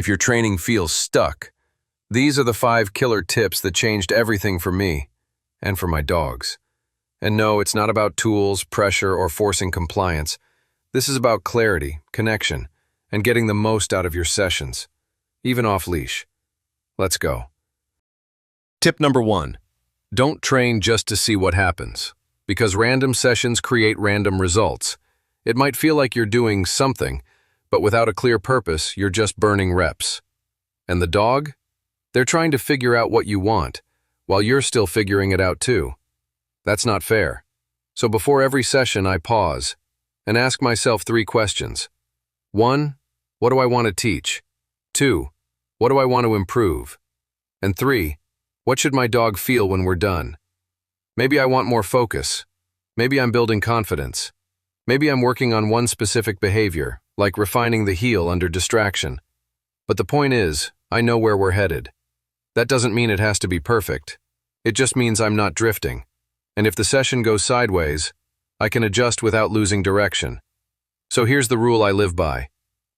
If your training feels stuck, these are the 5 killer tips that changed everything for me and for my dogs. And no, it's not about tools, pressure, or forcing compliance. This is about clarity, connection, and getting the most out of your sessions, even off-leash. Let's go. Tip number 1. Don't train just to see what happens, because random sessions create random results. It might feel like you're doing something, but without a clear purpose, you're just burning reps. And the dog? They're trying to figure out what you want, while you're still figuring it out too. That's not fair. So before every session, I pause and ask myself 3 questions. 1. What do I want to teach? 2. What do I want to improve? And 3. What should my dog feel when we're done? Maybe I want more focus. Maybe I'm building confidence. Maybe I'm working on one specific behavior, like refining the heel under distraction. But the point is, I know where we're headed. That doesn't mean it has to be perfect. It just means I'm not drifting. And if the session goes sideways, I can adjust without losing direction. So here's the rule I live by.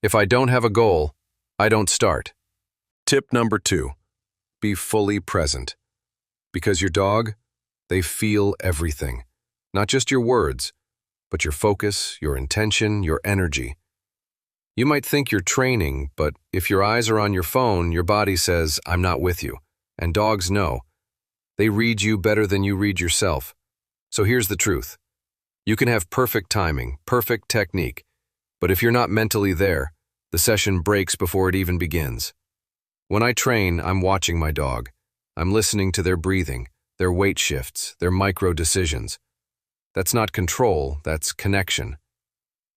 If I don't have a goal, I don't start. Tip number 2. Be fully present. Because your dog, they feel everything. Not just your words, but your focus, your intention, your energy. You might think you're training, but if your eyes are on your phone, your body says, I'm not with you. And dogs know. They read you better than you read yourself. So here's the truth. You can have perfect timing, perfect technique, but if you're not mentally there, the session breaks before it even begins. When I train, I'm watching my dog. I'm listening to their breathing, their weight shifts, their micro decisions. That's not control, that's connection.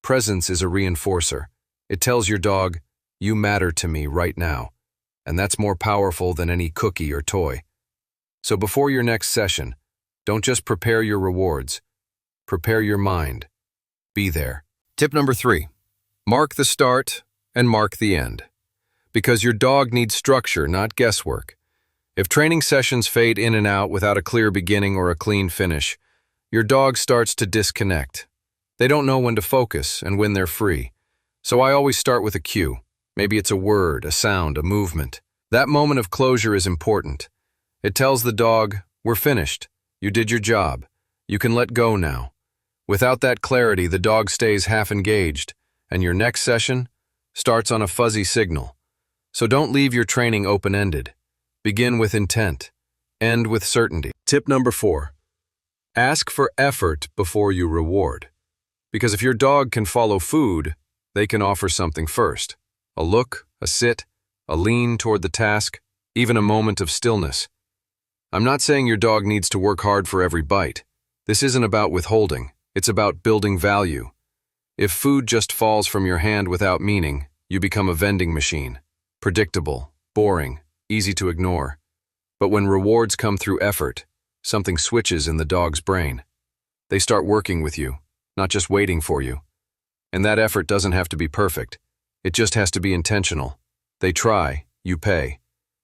Presence is a reinforcer. It tells your dog, you matter to me right now, and that's more powerful than any cookie or toy. So before your next session, don't just prepare your rewards, prepare your mind. Be there. Tip number 3. Mark the start and mark the end. Because your dog needs structure, not guesswork. If training sessions fade in and out without a clear beginning or a clean finish, your dog starts to disconnect. They don't know when to focus and when they're free. So I always start with a cue. Maybe it's a word, a sound, a movement. That moment of closure is important. It tells the dog, we're finished. You did your job. You can let go now. Without that clarity, the dog stays half engaged, and your next session starts on a fuzzy signal. So don't leave your training open-ended. Begin with intent. End with certainty. Tip number 4. Ask for effort before you reward. Because if your dog can follow food, they can offer something first. A look, a sit, a lean toward the task, even a moment of stillness. I'm not saying your dog needs to work hard for every bite. This isn't about withholding. It's about building value. If food just falls from your hand without meaning, you become a vending machine. Predictable, boring, easy to ignore. But when rewards come through effort, something switches in the dog's brain. They start working with you, not just waiting for you. And that effort doesn't have to be perfect. It just has to be intentional. They try, you pay.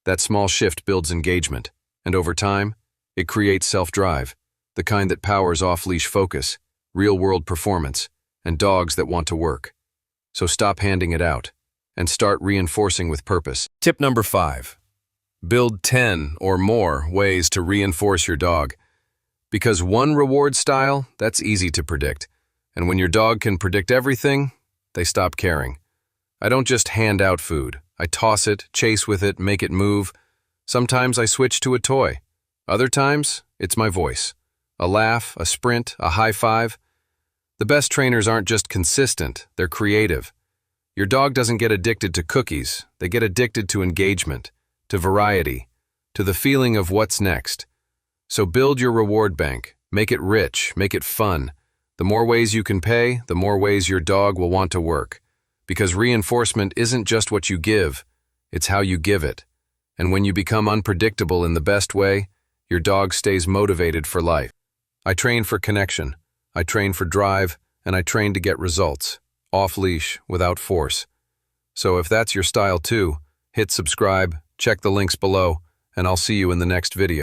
That small shift builds engagement. And over time, it creates self-drive, the kind that powers off-leash focus, real-world performance, and dogs that want to work. So stop handing it out, and start reinforcing with purpose. Tip number 5. Build 10 or more ways to reinforce your dog. Because one reward style, that's easy to predict. And when your dog can predict everything, they stop caring. I don't just hand out food. I toss it, chase with it, make it move. Sometimes I switch to a toy. Other times, it's my voice. A laugh, a sprint, a high five. The best trainers aren't just consistent, they're creative. Your dog doesn't get addicted to cookies, they get addicted to engagement, to variety, to the feeling of what's next. So build your reward bank, make it rich, make it fun. The more ways you can pay, the more ways your dog will want to work. Because reinforcement isn't just what you give, it's how you give it. And when you become unpredictable in the best way, your dog stays motivated for life. I train for connection, I train for drive, and I train to get results, off-leash, without force. So if that's your style too, hit subscribe, check the links below, and I'll see you in the next video.